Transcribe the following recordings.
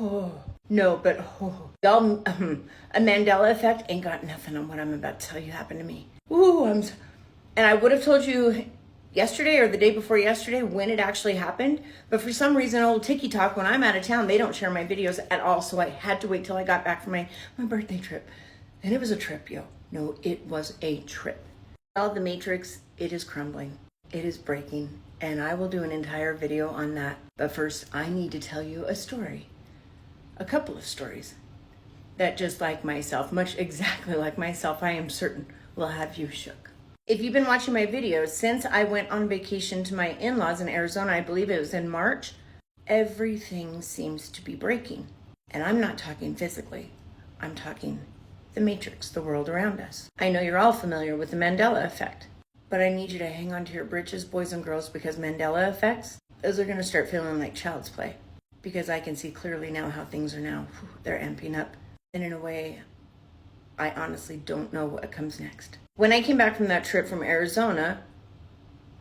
Oh, no, but y'all, a Mandela effect ain't got nothing on what I'm about to tell you happened to me. Ooh, and I would have told you yesterday or the day before yesterday when it actually happened, but for some reason, old TikTok, when I'm out of town, they don't share my videos at all, so I had to wait till I got back from my birthday trip. And it was a trip, yo. No, it was a trip. Well, the Matrix, it is crumbling. It is breaking, and I will do an entire video on that. But first, I need to tell you a story. A couple of stories that, just like myself, much exactly like myself, I am certain will have you shook. If you've been watching my videos, since I went on vacation to my in-laws in Arizona, I believe it was in March, everything seems to be breaking. And I'm not talking physically. I'm talking the Matrix, the world around us. I know you're all familiar with the Mandela effect, but I need you to hang on to your britches, boys and girls, because Mandela effects, those are going to start feeling like child's play. Because I can see clearly now how things are now. They're amping up. And in a way, I honestly don't know what comes next. When I came back from that trip from Arizona,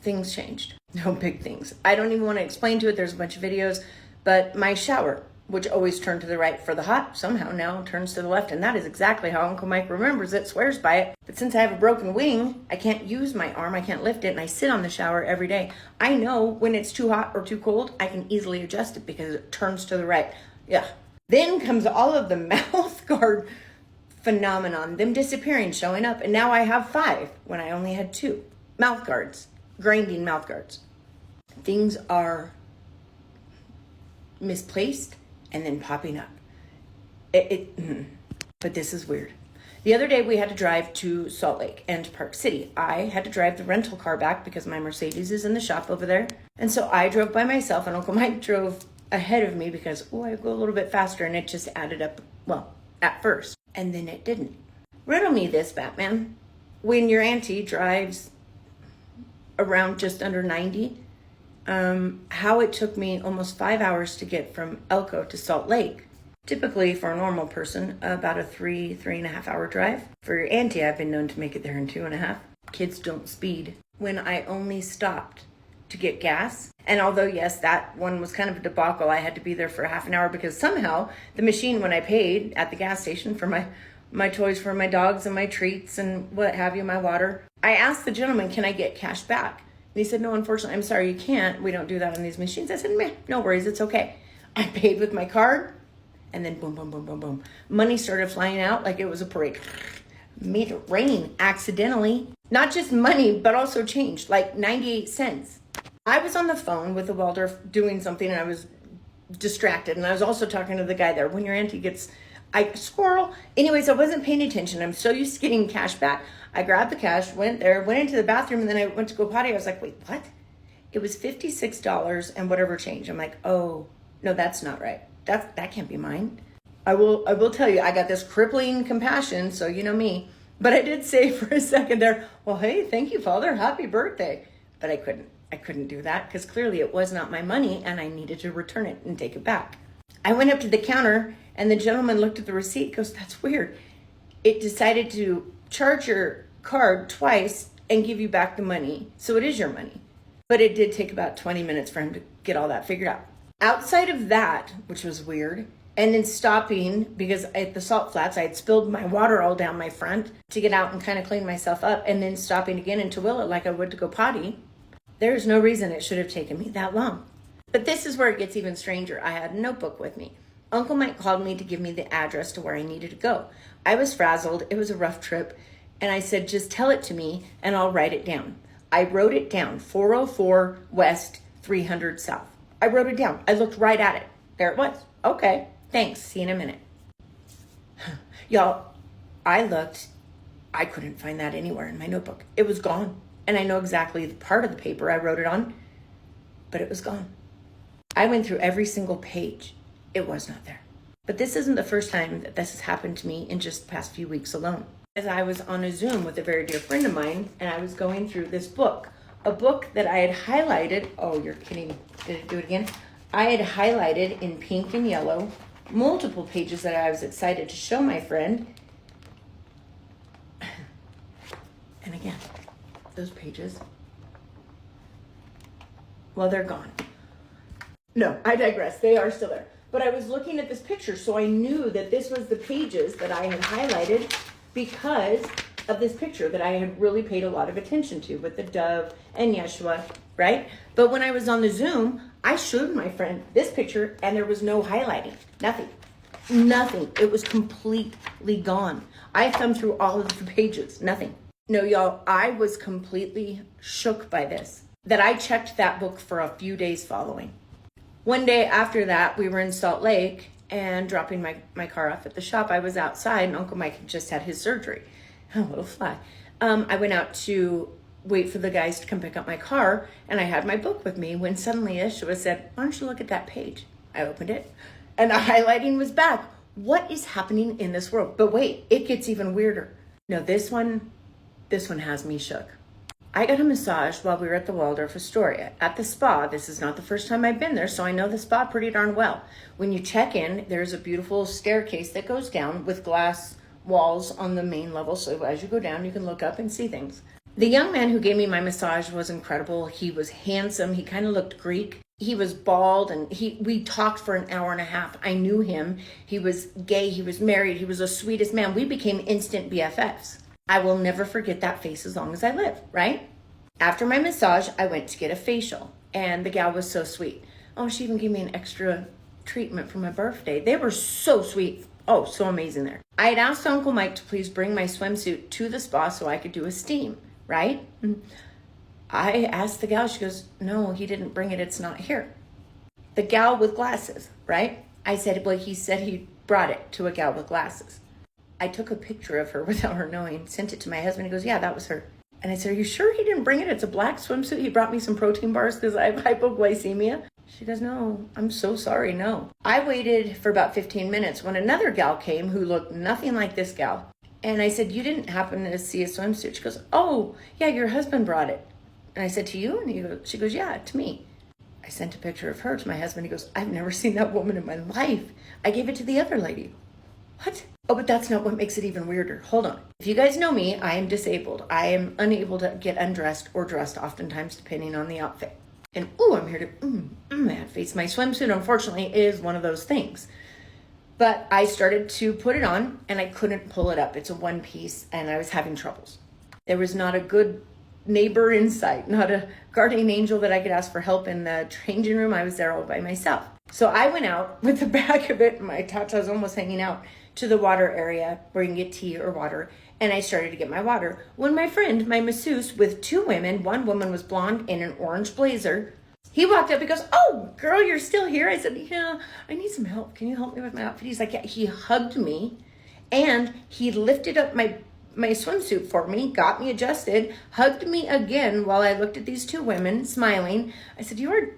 things changed. No big things. I don't even want to explain to it. There's a bunch of videos. But my shower, which always turned to the right for the hot, somehow now turns to the left. And that is exactly how Uncle Mike remembers it, swears by it. But since I have a broken wing, I can't use my arm, I can't lift it, and I sit on the shower every day. I know when it's too hot or too cold, I can easily adjust it because it turns to the right. Yeah. Then comes all of the mouth guard phenomenon, them disappearing, showing up. And now I have 5 when I only had 2. Mouth guards, grinding mouth guards. Things are misplaced and then popping up. But this is weird. The other day we had to drive to Salt Lake and Park City. I had to drive the rental car back because my Mercedes is in the shop over there. And so I drove by myself, and Uncle Mike drove ahead of me because, I go a little bit faster, and it just added up, well, at first. And then it didn't. Riddle me this, Batman. When your auntie drives around just under 90, how it took me almost 5 hours to get from Elko to Salt Lake. Typically, for a normal person, about a 3.5 hour drive. For your auntie, I've been known to make it there in 2.5. Kids don't speed. When I only stopped to get gas, and although, yes, that one was kind of a debacle, I had to be there for half an hour because somehow the machine, when I paid at the gas station for my toys for my dogs and my treats and what have you, my water, I asked the gentleman, can I get cash back? And he said, no, unfortunately, I'm sorry, you can't. We don't do that on these machines. I said, meh, no worries, it's okay. I paid with my card. And then boom, boom, boom, boom, boom. Money started flying out like it was a parade. Made it rain accidentally. Not just money, but also change, like 98 cents. I was on the phone with the Waldorf doing something, and I was distracted. And I was also talking to the guy there. When your auntie gets, squirrel. Anyways, I wasn't paying attention. I'm so used to getting cash back. I grabbed the cash, went there, went into the bathroom, and then I went to go potty. I was like, wait, what? It was $56 and whatever change. I'm like, oh, no, that's not right. That can't be mine. I will tell you, I got this crippling compassion, so you know me. But I did say for a second there, well, hey, thank you, Father. Happy birthday. But I couldn't do that because clearly it was not my money and I needed to return it and take it back. I went up to the counter and the gentleman looked at the receipt, goes, that's weird. It decided to charge your card twice and give you back the money. So it is your money. But it did take about 20 minutes for him to get all that figured out. Outside of that, which was weird, and then stopping because at the salt flats, I had spilled my water all down my front to get out and kind of clean myself up, and then stopping again in Tooele like I would to go potty. There's no reason it should have taken me that long. But this is where it gets even stranger. I had a notebook with me. Uncle Mike called me to give me the address to where I needed to go. I was frazzled. It was a rough trip. And I said, just tell it to me and I'll write it down. I wrote it down, 404 West, 300 South. I wrote it down. I looked right at it. There it was. Okay, thanks. See you in a minute. Y'all, I looked. I couldn't find that anywhere in my notebook. It was gone. And I know exactly the part of the paper I wrote it on, but it was gone. I went through every single page. It was not there. But this isn't the first time that this has happened to me in just the past few weeks alone. As I was on a Zoom with a very dear friend of mine, and I was going through this book, a book that I had highlighted. Oh, you're kidding. Did it do it again? I had highlighted in pink and yellow multiple pages that I was excited to show my friend. And again, those pages, well, they're gone. No, I digress. They are still there. but I was looking at this picture, so I knew that this was the pages that I had highlighted because of this picture that I had really paid a lot of attention to with the dove and Yeshua, right? But when I was on the Zoom, I showed my friend this picture and there was no highlighting, nothing. It was completely gone. I thumbed through all of the pages, nothing. No, y'all, I was completely shook by this, that I checked that book for a few days following. One day after that, we were in Salt Lake and dropping my car off at the shop. I was outside and Uncle Mike had just had his surgery. Oh, little fly. I went out to wait for the guys to come pick up my car, and I had my book with me when suddenly Yeshua said, why don't you look at that page? I opened it, and the highlighting was back. What is happening in this world? But wait, it gets even weirder. No, this one has me shook. I got a massage while we were at the Waldorf Astoria. At the spa, this is not the first time I've been there, so I know the spa pretty darn well. When you check in, there's a beautiful staircase that goes down with glass walls on the main level, so as you go down, you can look up and see things. The young man who gave me my massage was incredible. He was handsome. He kind of looked Greek. He was bald, and we talked for an hour and a half. I knew him. He was gay. He was married. He was the sweetest man. We became instant BFFs. I will never forget that face as long as I live, right? After my massage, I went to get a facial, and the gal was so sweet. Oh, she even gave me an extra treatment for my birthday. They were so sweet. Oh, so amazing there. I had asked Uncle Mike to please bring my swimsuit to the spa so I could do a steam, right? I asked the gal, she goes, no, he didn't bring it. It's not here. The gal with glasses, right? I said, well, he said he brought it to a gal with glasses. I took a picture of her without her knowing, sent it to my husband. He goes, yeah, that was her. And I said, are you sure he didn't bring it? It's a black swimsuit. He brought me some protein bars because I have hypoglycemia. She goes, no, I'm so sorry, no. I waited for about 15 minutes when another gal came who looked nothing like this gal. And I said, you didn't happen to see a swimsuit? She goes, oh, yeah, your husband brought it. And I said, to you? And she goes, yeah, to me. I sent a picture of her to my husband. He goes, I've never seen that woman in my life. I gave it to the other lady. What? Oh, but that's not what makes it even weirder. Hold on. If you guys know me, I am disabled. I am unable to get undressed or dressed oftentimes depending on the outfit. And I'm here to mad face. My swimsuit, unfortunately, is one of those things. But I started to put it on and I couldn't pull it up. It's a one piece and I was having troubles. There was not a good neighbor in sight, not a guardian angel that I could ask for help in the changing room. I was there all by myself. So I went out with the back of it, and my tatas almost hanging out, to the water area where you can get tea or water. And I started to get my water. When my friend, my masseuse, with two women, one woman was blonde in an orange blazer, he walked up, he goes, oh, girl, you're still here? I said, yeah, I need some help. Can you help me with my outfit? He's like, yeah. He hugged me, and he lifted up my swimsuit for me, got me adjusted, hugged me again while I looked at these two women smiling. I said, you're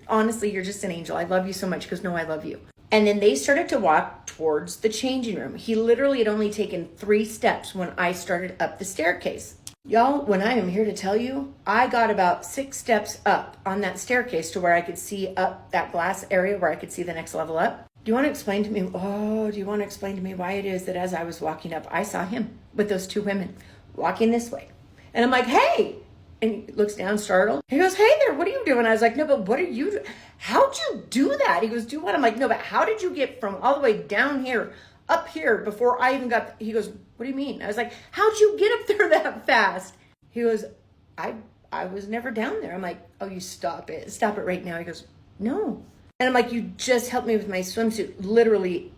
just an angel. I love you so much. He goes, no, I love you. And then they started to walk towards the changing room. He literally had only taken 3 steps when I started up the staircase. Y'all, when I am here to tell you, I got about 6 steps up on that staircase to where I could see up that glass area where I could see the next level up. Do you want to explain to me why it is that as I was walking up, I saw him with those 2 women walking this way? And I'm like, hey! And he looks down startled. He goes, hey there, what are you doing? I was like, no, but what are you doing? How'd you do that? He goes, do what? I'm like, no, but how did you get from all the way down here, up here, before I even got, he goes, what do you mean? I was like, how'd you get up there that fast? He goes, I was never down there. I'm like, oh, you stop it right now. He goes, no. And I'm like, you just helped me with my swimsuit literally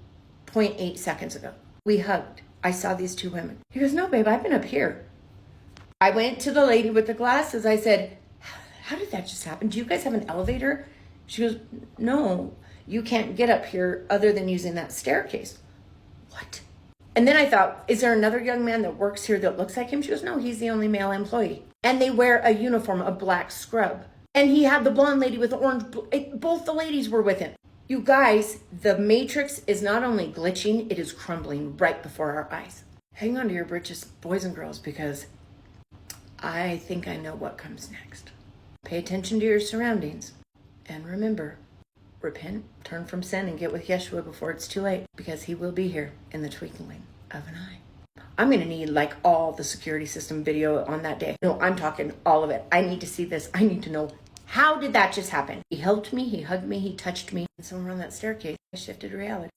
0.8 seconds ago. We hugged. I saw these 2 women. He goes, no, babe, I've been up here. I went to the lady with the glasses. I said, how did that just happen? Do you guys have an elevator? She goes, no, you can't get up here other than using that staircase. What? And then I thought, is there another young man that works here that looks like him? She goes, no, he's the only male employee. And they wear a uniform, a black scrub. And he had the blonde lady with the orange, both the ladies were with him. You guys, the matrix is not only glitching, it is crumbling right before our eyes. Hang on to your britches, boys and girls, because I think I know what comes next. Pay attention to your surroundings. And remember, repent, turn from sin, and get with Yeshua before it's too late, because he will be here in the twinkling of an eye. I'm going to need like all the security system video on that day. No, I'm talking all of it. I need to see this. I need to know How did that just happen? He helped me, he hugged me, he touched me, and somewhere on that staircase, I shifted reality.